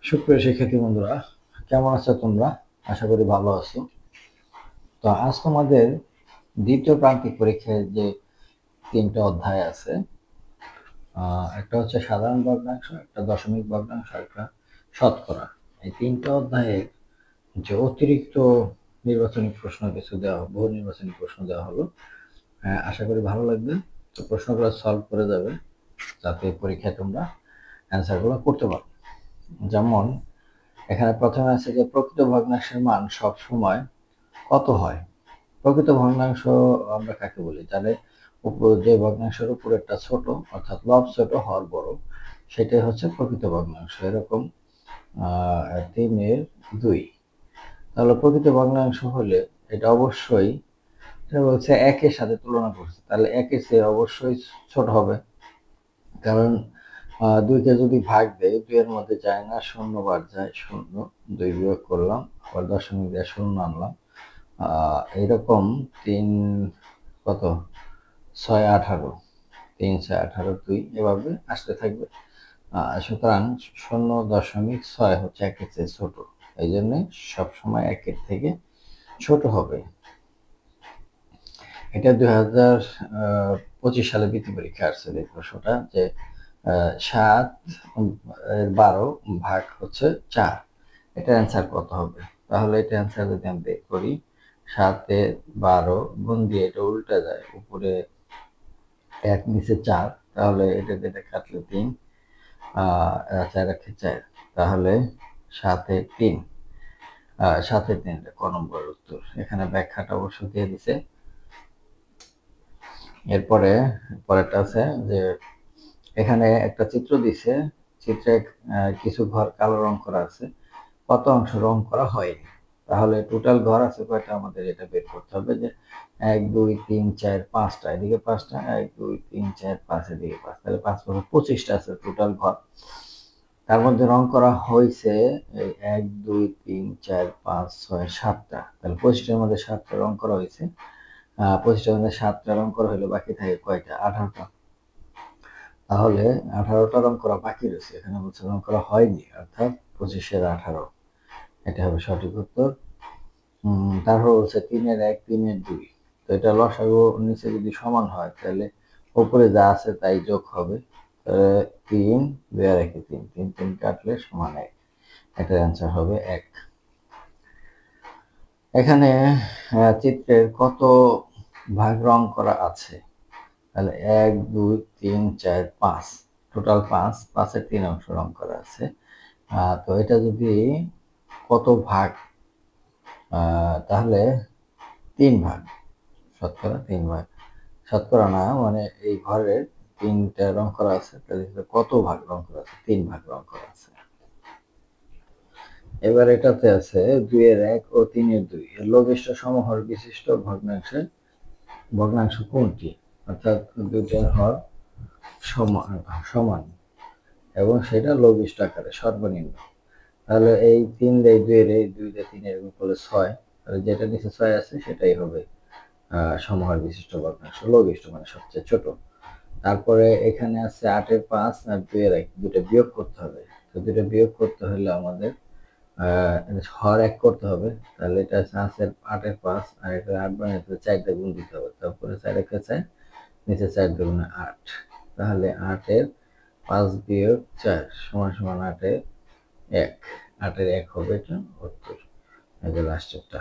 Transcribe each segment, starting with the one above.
সুপ্রিয় শিক্ষার্থী বন্ধুরা, কেমন আছো তোমরা? আশা করি ভালো আছো। তো আজ তোমাদের দ্বিতীয় প্রান্তিক পরীক্ষায় যে তিনটা অধ্যায় আছে, একটা হচ্ছে সাধারণ ভগ্নাংশ, একটা দশমিক ভগ্নাংশ, একটা শতকরা। এই তিনটা অধ্যায়ে যে অতিরিক্ত নির্বাচনী প্রশ্ন কিছু দেওয়া, বহু নির্বাচনী প্রশ্ন দেওয়া হলো, আশা করি ভালো লাগবে। তো প্রশ্নগুলো সলভ করে যাবে যাতে পরীক্ষায় তোমরা অ্যান্সারগুলো করতে পারো। যেমন এখানে প্রথমে আছে যে প্রকৃত ভগ্নাংশের মান সব সময় কত হয়। প্রকৃত ভগ্নাংশ আমরা কাকে বলি? তাহলে যে ভগ্নাংশের উপরেরটা ছোট, অর্থাৎ লব ছোট হর বড়, সেটাই হচ্ছে প্রকৃত ভগ্নাংশ। এরকম 3/2। তাহলে প্রকৃত ভগ্নাংশ হলে এটা অবশ্যই, এটা বলছে একের সাথে তুলনা করছে, তাহলে একের চেয়ে অবশ্যই ছোট হবে। কারণ 2কে যদি ভাগ দেয়, 2-এর মধ্যে যায় না, 0 বার যায়, 0, 2 বিয়োগ করলাম, আবার দশমিক দিয়ে 0 আনলাম। এরকম 3 কত 6 18, 3 6 18 2 এভাবে আসতে থাকবে। সুতরাং 0.6 হচ্ছে একের চেয়ে ছোট, এই জন্য সবসময় একের থেকে ছোট হবে। এটা 2025 সালে বৃত্তি পরীক্ষা আসছে এই প্রশ্নটা, যে 7/12 ভাগ হচ্ছে 4, এটা অ্যান্সার কত হবে? তাহলে এটা অ্যান্সার যদি আমি বের করি, 7/12 গুণ দিয়ে এটা উল্টে যায়, উপরে 1 নিচে 4, তাহলে এটা কাটলে 3, 4 1 4, তাহলে 7/3, 7/3 ক নম্বরের উত্তর। এখানে ব্যাখ্যাটা অবশ্য দিয়ে দিছে। এরপরে পরেরটা আছে যে এখানে একটা চিত্র দিছে, চিত্রে কিছু ঘর কালো রং করা আছে, কত অংশ রং করা হয়নি। তাহলে টোটাল ঘর আছে কয়টা, আমাদের এটা বের করতে হবে যে 1 2 3 4 5টা, এদিকে 5টা, 1 2 3 4 5, এদিকে 5, তাহলে 5 5 25টা আছে টোটাল ঘর। তার মধ্যে রং করা হয়েছে 1 2 3 4 5 6 7টা, তাহলে 25টার মধ্যে 7টা রং করা হয়েছে। 25টার মধ্যে 7টা রং করা হলো, বাকি থাকে কয়টা? 18টা। তাহলে 18টা রং করা বাকি রয়েছে, এখানে বলছে রং করা হয়নি, অর্থাৎ 25-এর 18, এটা হবে সঠিক উত্তর। তারপর বলছে 3-এর 1 3-এর 2, তো এটা লসাগু নিচে যদি সমান হয় তাহলে উপরে যা আছে তাই যোগ হবে। 3 2 আর 1 3, 3 3 কাটলে সমান 1, এটার অ্যান্সার হবে 1। এখানে চিত্রের কত ভাগ রং করা আছে? তাহলে 1 2 3 4 5, টোটাল 5, 5-এর 3 অংশ রং করা আছে। তো এটা যদি কত ভাগ, তাহলে 3 ভাগ, শতকরা 3 ভাগ, শতকরা না, মানে এই ঘরের 3টা রং করা আছে, তাহলে কত ভাগ রং করা আছে? 3 ভাগ রং করা আছে। এবার এটাতে আছে 2-এর 1 ও 3-এর 2, এর লঘিষ্ঠ সমহর বিশিষ্ট ভগ্নাংশ কোনটি? অর্থাৎ দুইটার হর সমান এবং সেটা লঘিষ্ঠ আকারে সর্বনিম্ন। তাহলে এই 3 দেয় 2-এর, এই 2 দেয় 3-এর, এরকম করলে 6, তাহলে যেটা নিচে 6 আছে সেটাই হবে সমহর বিশিষ্ট ভগ্নাংশ, লঘিষ্ঠ মানে সবচেয়ে ছোট। তারপরে এখানে আছে 8-এর 5 আর 2-এর 1, দুটো বিয়োগ করতে হবে। তো দুটো বিয়োগ করতে হলে আমাদের হর 1 করতে হবে, তাহলে এটা আছে 8-এর 5 আর এটা 8 বানাইতে 4 দিয়ে গুণ দিতে হবে, তারপরে 4 1 4, নিচে 4 2 8, তাহলে 8-এর 5 বিয়োগ 4 সমান সমান 8-এর 1, 8-এর 1 হবে এটা উত্তর, এই যে লাস্টেরটা।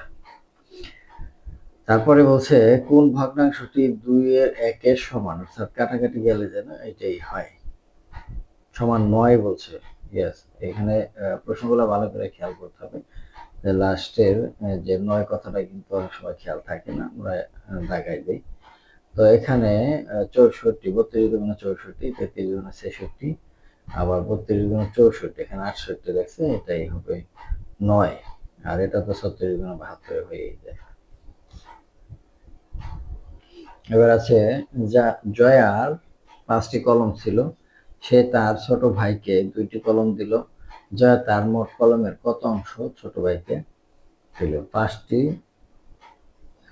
তারপরে বলছে কোন ভগ্নাংশটি 2-এর 1-এর সমান, অর্থাৎ কাটাকাটি গেলে যেন এটাই হয়। সমান 9 বলছে। ইয়েস, এখানে প্রশ্নগুলো ভালো করে খেয়াল করতে হবে, যে লাস্টের যে 9 কথাটা কিন্তু অনেক সময় খেয়াল থাকে না, আমরা দাগাই দিই। তো এখানে 64, 32 গুণ 64, 33 গুণ 66, আবার 32 গুণ 64, এখানে 68 লেখছে, এটাই হবে 9, আর এটা তো 36 গুণ 72 হয়েই যায়। এবার আছে জয়ার 5টি কলম ছিল, সে তার ছোট ভাইকে 2টি কলম দিল। জয়া তার মোট কলমের কত অংশ ছোট ভাইকে দিল? 5টি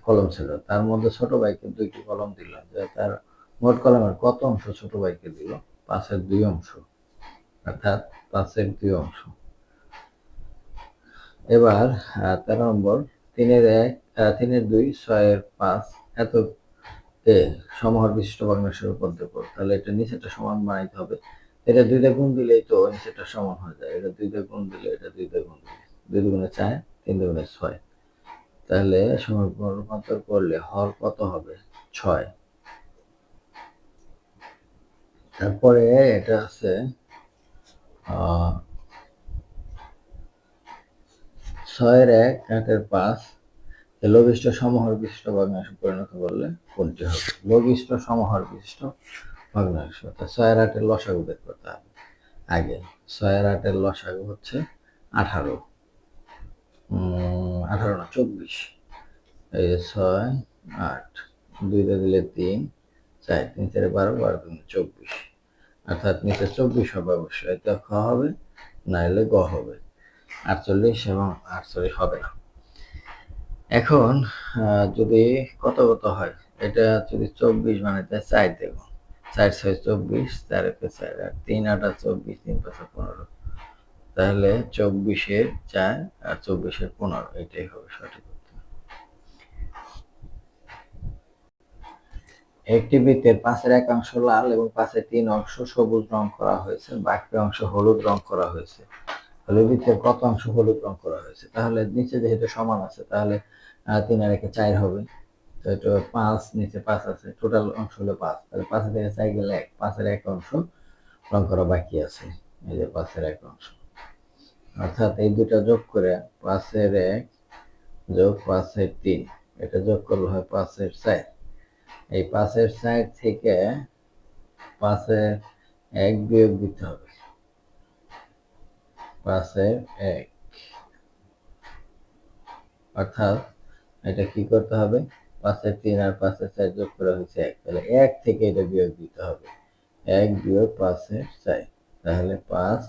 কলম ছিল, তার মধ্যে ছোট ভাইকে 2টি কলম দিল। জয়া তার মোট কলমের কত অংশ ছোট ভাইকে দিল? 5-এর 2 অংশ, অর্থাৎ 5-এর 2 অংশ। এবার 13 নম্বর, 3-এর 1, 3-এর 2, 6-এর 5 এত সমহর বিশিষ্ট ভগ্নাংশের রূপান্তর করো। তাহলে এটা নিচেরটা সমান বানাইতে হবে। এটা 2 দিয়ে গুণ দিলেই তো নিচেরটা সমান হয়ে যায়। এটা 2 দিয়ে গুণ দিলে, এটা 2 দিয়ে গুণ দিলে, 2 দুগুণে 4, 3 দুগুণে 6। তাহলে সমহর রূপান্তর করলে হর কত হবে? 6। তারপরে এটা আছে 6-এর 1, 8-এর 5 লঘিষ্ঠ সমহর বিশিষ্ট ভগ্নাংশে পরিণত করলে কোনটি হবে? লঘিষ্ঠ সমহর বিশিষ্ট ভগ্নাংশ। 6-8-এর লসাগু বের করতে হবে আগে। 6-8-এর লসাগু হচ্ছে 18, 18 না 24। এই 6, 8, 2 দিয়ে দিলে 3, 4, 3 4 12, 12 3 24। অর্থাৎ নিচে 24 হবে অবশ্যই। এটা খ হবে, না হলে গ হবে। 48 এবং 48 হবে না। এখন যদি কত কত হয়, এটা যদি 24 বানাইতে 4 দেব, 4 6 24, 4 1 4, আর 3 8 24, 3 5 15। তাহলে 24-এর 4 আর 24-এর 15, এটাই হবে সঠিক উত্তর। একটি বৃত্তের 5-এর 1 অংশ লাল এবং 5-এর 3 অংশ সবুজ রং করা হয়েছে, বাকি অংশ হলুদ রং করা হয়েছে। তাহলে বৃত্তের কত অংশ হলুদ রং করা হয়েছে? তাহলে নিচে যেহেতু সমান আছে, তাহলে 3 আর 1 4 হবে। তো এটা 5, নিচে 5 আছে, টোটাল অংশ হলো 5। তাহলে 5 থেকে 4 গেলে 1, 5-এর 1 অংশ রং করা বাকি আছে। এই যে 5-এর 1 অংশ, অর্থাৎ এই দুটা যোগ করে 5-এর 1 যোগ 5-এর 3, এটা যোগ করলে হয় 5-এর 4। এই 5-এর 4 থেকে 5-এর 1 বিয়োগ দিতে হবে। 5-এর 1, অর্থাৎ এটা কি করতে হবে? 5-এর 3 আর 5-এর 4 যোগ করা হয়েছে 1, তাহলে 1 থেকে এটা বিয়োগ দিতে হবে। 1 বিয়োগ 5-এর 4, তাহলে 5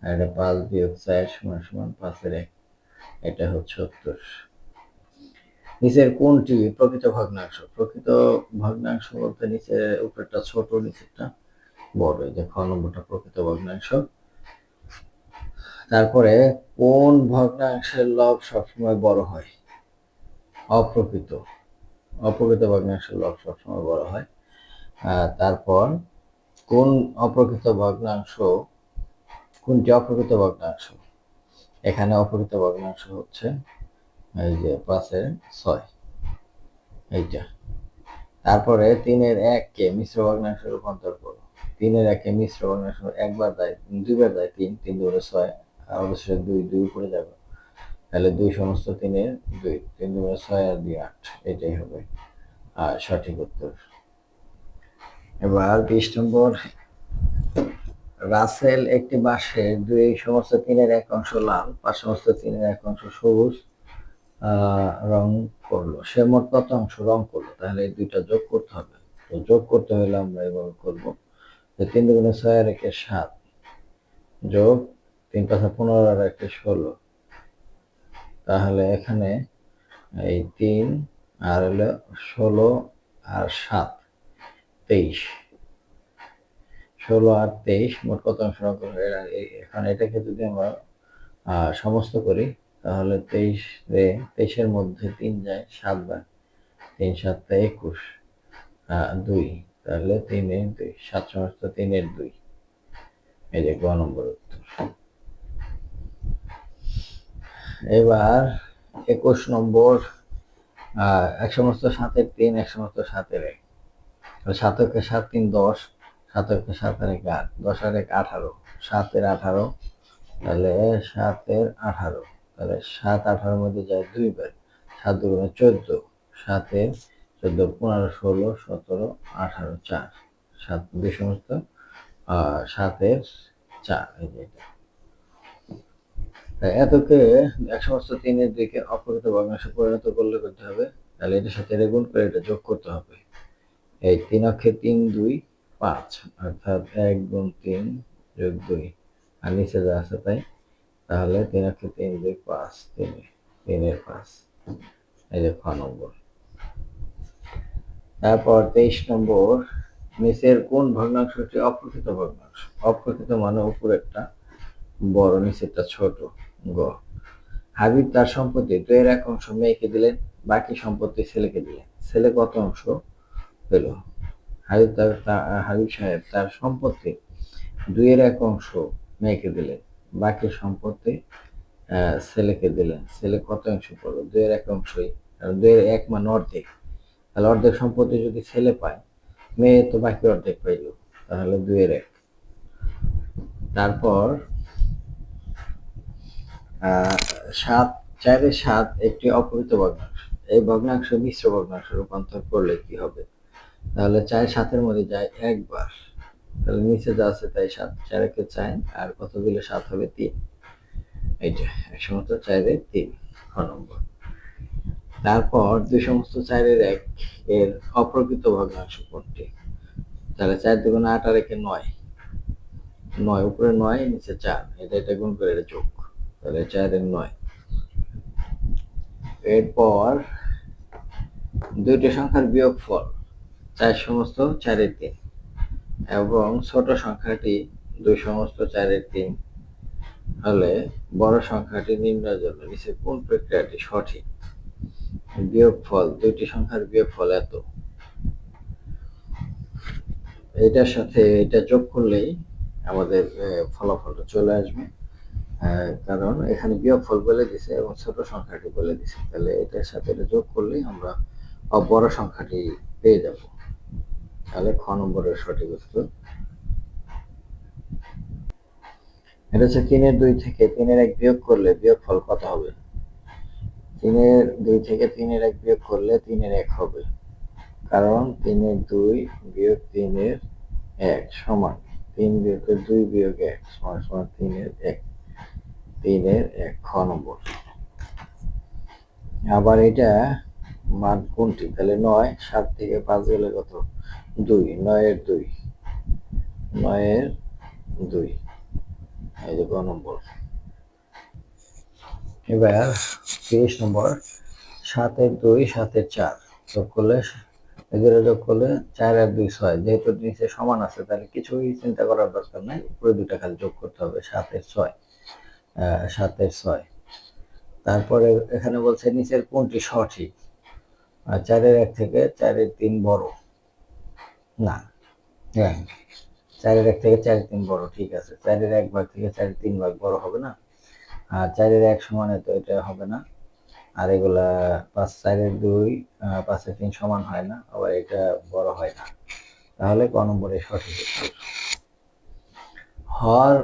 আর এটা 5 বিয়োগ 4 সমান সমান 5-এর 1। এটা হচ্ছে উত্তর। নিচের কোনটি প্রকৃত ভগ্নাংশ? প্রকৃত ভগ্নাংশ বলতে নিচের উপরেরটা ছোট, নিচেরটা বড়। এই যে খ নম্বরটা প্রকৃত ভগ্নাংশ। তারপরে কোন ভগ্নাংশের লব সবসময় বড় হয়? অপ্রকৃত ভগ্নাংশের লব সবসময় বড় হয়। তারপর কোন অপ্রকৃত ভগ্নাংশ, কোনটি অপ্রকৃত ভগ্নাংশ? এখানে অপ্রকৃত ভগ্নাংশ হচ্ছে এই যে 5-এর 6, এইটা। তারপরে 3-এর 1 কে মিশ্র ভগ্নাংশে রূপান্তর করো। 3-এর 1 কে মিশ্র ভগ্নাংশ একবার দেয়, 2বার দেয় 3, 3 দুগুণে 6, আর অবশ্যই 2 2 উপরে যাবে। তাহলে 2 সমস্ত 3-এর 2, 3 দুগুণে 6 আর 2 8, এটাই হবে সঠিক উত্তর। এবার 20 নম্বর, রাসেল একটি বাঁশের 2 সমস্ত 3-এর 1 অংশ লাল, 5 সমস্ত 3-এর 1 অংশ সবুজ রং করলো। সে মোট কত অংশ রং করলো? তাহলে এই দুইটা যোগ করতে হবে। তো যোগ করতে হলে আমরা এভাবে করবো যে 3 দুগুণে 6 আর 1 7, যোগ 3 5 15 আর 1 16। তাহলে এখানে এই 3 আর হলো 16 আর 7 23, 16 আর 23 মোট কত অংশ রং করলো? এখন এটাকে যদি আমরা সমস্ত করি, তাহলে 23-এর মধ্যে 3 যায় 7 বার, 3 7 21, 2, তাহলে 3-এর 2, 7 সমস্ত 3-এর 2। এই যে গ নম্বর উত্তর। এবার 21 নম্বর, 1 সমস্ত 7-এর 3, 1 সমস্ত 7-এর 1। 7 × 7 3 10, 7 × 7 আর 1 8, 10 আর 1 18, 7-এর 18, তাহলে 7-এর 18, তাহলে 7 18-এর মধ্যে যায় 2 বার, 7 দুগুণে 14, 7-এর 14 15 16 17 18 4, 7 2 সমস্ত 7-এর 4। এই যে এটা, এতকে 1 সমস্ত 3-এর 2 কে অপ্রকৃত ভগ্নাংশে পরিণত করলে করতে হবে। তাহলে এটার সাথে এটা গুণ করে এটা যোগ করতে হবে। এই 3 অক্ষে 3 2 5, অর্থাৎ 1 গুণ 3 যোগ 2, আর নিচে যা আছে তাই। তাহলে 3 অক্ষে 3 2 5, 3-এর 5। এই যে খ নম্বর। তারপর 23 নম্বর, নিচের কোন ভগ্নাংশটি অপ্রকৃত ভগ্নাংশ? অপ্রকৃত মানে উপরেরটা বড়, নিচেরটা ছোট। গ হাবিব তার সম্পত্তি 2/1 মেয়েকে দিলেন, বাকি সম্পত্তি ছেলেকে দিলেন। ছেলে কত অংশ পেল? হাবিব সাহেব তার সম্পত্তি 2/1 মেয়েকে দিলেন, বাকি সম্পত্তি ছেলেকে দিলেন। ছেলে কত অংশ পেল? 2/1। কারণ 2/1 মানে অর্ধেক। তাহলে অর্ধেক সম্পত্তি যদি ছেলে পায়, মেয়ে তো বাকি অর্ধেক পাইল, তাহলে 2/1। তারপর 4/7 একটি অপহৃত ভগ্নাংশ। এই ভগ্নাংশ মিশ্র ভগ্নাংশে রূপান্তর করলে কি হবে? তাহলে 4/7 মধ্যে যায় একবার, তাহলে নিচে যা আছে তাই 7, 4 4, আর কত দিলে 7 হবে? 3। এইটা 1/3 খ নম্বর। তারপর 2/4 এর অপ্রকৃত ভগ্নাংশ কোনটি? তাহলে 4 2 8 আর 1 9, 9 উপরে 9 নিচে 4, এটা গুণ করে এটা যোগ, তাহলে 4 এর 9। এরপর দুইটি সংখ্যার বিয়োগফল 4/3 এবং ছোট সংখ্যাটি 2/4 হলে বড় সংখ্যাটি নির্ণয়ের জন্য নিচে কোন প্রক্রিয়াটি সঠিক? বিয়োগফল, দুইটি সংখ্যার বিয়োগফল এত, এটার সাথে এটা যোগ করলেই আমাদের ফলাফলটা চলে আসবে। কারণ এখানে বিয়োগফল বলে দিছে এবং ছোট সংখ্যাটি বলে দিছে, তাহলে এটার সাথে এটা যোগ করলেই আমরা বড় সংখ্যাটি পেয়ে যাব। তাহলে খ নম্বরের সঠিক উত্তর। এটা হচ্ছে 3/2 থেকে 3/1 বিয়োগ করলে বিয়োগফল কত হবে? 3/2 থেকে 3/1 বিয়োগ করলে 3/1 হবে, কারণ 3/2 বিয়োগ 3/1 সমান 3 বিয়োগের 2 বিয়োগ 1 সমান সমান 3/1। 3/1 খ নম্বর। আবার এটা মান কোনটি? তাহলে 9, 7 থেকে 5 গেলে কত? 2, 9/2, 9/2, এই যে গ নম্বর। এবার 30 নম্বর। 7/2 7/4 যোগ করলে, এগুলো যোগ করলে 4 আর 2 6, যেহেতু নিচে সমান আছে তাহলে কিছুই চিন্তা করার দরকার নাই, উপরে দুটা খালি যোগ করতে হবে। 7/6, 7/6। তারপরে এখানে বলছে নিচের কোনটি সঠিক? 4/1 থেকে 4/3 বড় না? হ্যাঁ, 4/1 থেকে 4/3 বড়, ঠিক আছে। 4/1 ভাগ থেকে 4/3 ভাগ বড় হবে না, আর 4/1 সমানে তো এটা হবে না। আর এগুলা 5/4 5/3 সমান হয় না, আবার এটা বড় হয় না, তাহলে ক নম্বরে সঠিক উত্তর। হর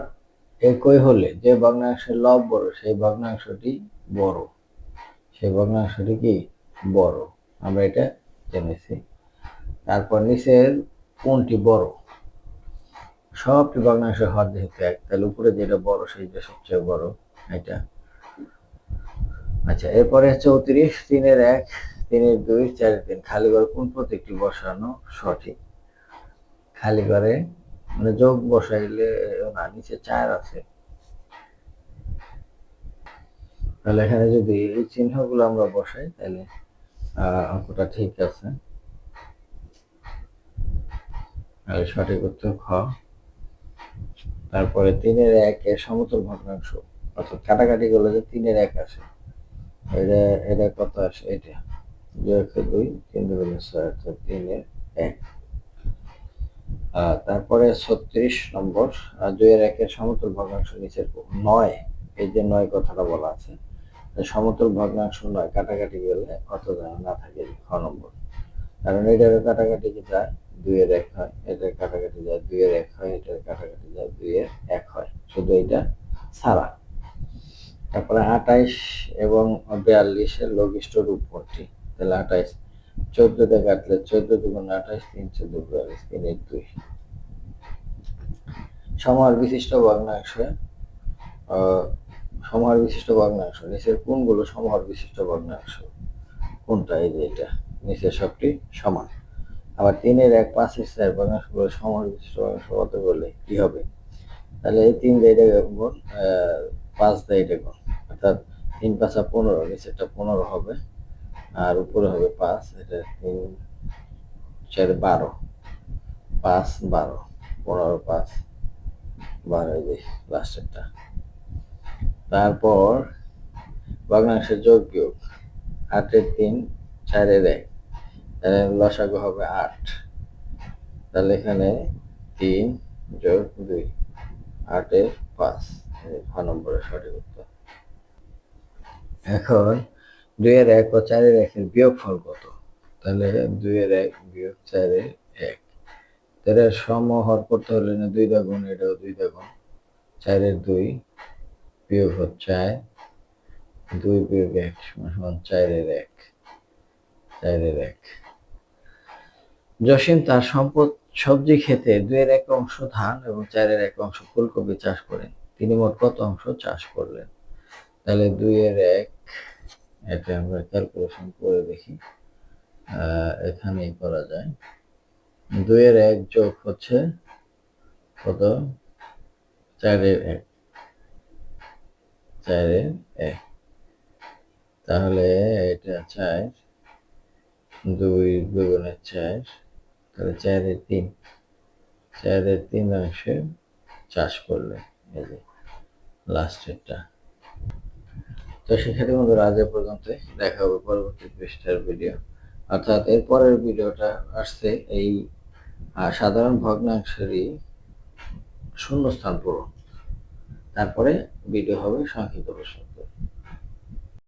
একই হলে যে ভগ্নাংশের লব বড় সেই ভগ্নাংশটি বড়, সেই ভগ্নাংশটি কি বড়, আমরা এটা জেনেছি। তারপর নিচের কোনটি বড়? সবটি ভগ্নাংশের হর যেহেতু এক, তাহলে উপরে যেটা বড় সেইটা সবচেয়ে বড়, এটা। আচ্ছা, এরপরে হচ্ছে 29, 3/1, 3/2, 4/3 খালি ঘরে কোন প্রতীকটি বসানো সঠিক? খালি ঘরে মানে যোগ বসাইলে না, নিচে 4 আছে, তাহলে এখানে যদি এই চিহ্নগুলো আমরা বসাই তাহলে অঙ্কটা ঠিক আছে। আর সঠিক উত্তর খ। তারপরে 3/1 এর সমতুল ভগ্নাংশ, অর্থাৎ কাটাকাটি করলে যে 3/1 আসে, এটা এটা কত আসে? এটা 2 3 2 6, অর্থাৎ 3/1। তারপরে 36 নম্বর। 2/1 এর সমতুল ভগ্নাংশ নিচের 9, এই যে 9 কথাটা বলা আছে, সমতুল ভগ্নাংশ 9 কাটাকাটি গেলে কত যেন না থাকে? খ নম্বর। কারণ এটার কাটাকাটি কি যায় 2/1 হয়, এটার কাটাকাটি যায় 2/1 হয়, এটার কাটাকাটি যায় 2/1 হয়, শুধু এটা ছাড়া। তারপরে 28 এবং 42 এর লঘিষ্ঠ রূপ কোনটি? তাহলে 28 14 তে কাটলে 14 2 28, 3 14 42, 3/2। সমহার বিশিষ্ট ভগ্নাংশ, সমহার বিশিষ্ট ভগ্নাংশ নিচের কোনগুলো সমহার বিশিষ্ট ভগ্নাংশ? কোনটা? এই যে এটা, নিচের সবটি সমান। আবার 3/1 5/4 ভগ্নাংশগুলো সমহার বিশিষ্ট ভগ্নাংশ কত করলে কি হবে? তাহলে এই 3 দিয়ে এটা গুণ, 5 দিয়ে এটা গুণ, অর্থাৎ 3 5 15, নিচেরটা 15 হবে আর উপরে হবে 5, এটা 3 4 12, 5 12, 15 5 12, এই যে লাস্টেরটা। তারপর ভগ্নাংশের যোগ বিয়োগ, 8-এর 3, 4-এর 1, তাহলে লসাগু হবে 8। তাহলে এখানে 3 যোগ 2, 8-এর 5, খ নম্বরের সঠিক উত্তর। এখন 2-এর 1 ও 4-এর 1-এর বিয়োগফল কত? তাহলে 2-এর 1 বিয়োগ 4-এর 1, তাহলে সমহর করতে হলে না 2 দ্বারা গুণ, এটাও 2 দ্বারা গুণ, 4-এর 2 বিয়োগ 4, 2 বিয়োগ 1 সমান 4-এর 1, 4-এর 1। জসিম তার সবজি ক্ষেতে 2-এর 1 অংশ ধান এবং 4-এর 1 অংশ ফুলকপি চাষ করেন। তিনি মোট কত অংশ চাষ করলেন? তাহলে 2-এর 1, এটা আমরা ক্যালকুলেশন করে দেখি, এখানেই করা যায়। 2-এর 1 যোগ হচ্ছে কত? 4-এর 1, 4-এর 1, তাহলে এটা 4, 2 দুগুণে 4, তাহলে 4-এর 3, 4-এর 3 অংশে চাষ করলে, এই যে লাস্টেরটা। তো শিক্ষার্থী বন্ধুরা, আজ এ পর্যন্ত, দেখা হবে পরবর্তী পৃষ্ঠার ভিডিও, অর্থাৎ এর পরের ভিডিওটা আসছে এই সাধারণ ভগ্নাংশেরই শূন্যস্থান পূরণ, তারপরে ভিডিও হবে সংক্ষিপ্ত প্রশ্ন উত্তর।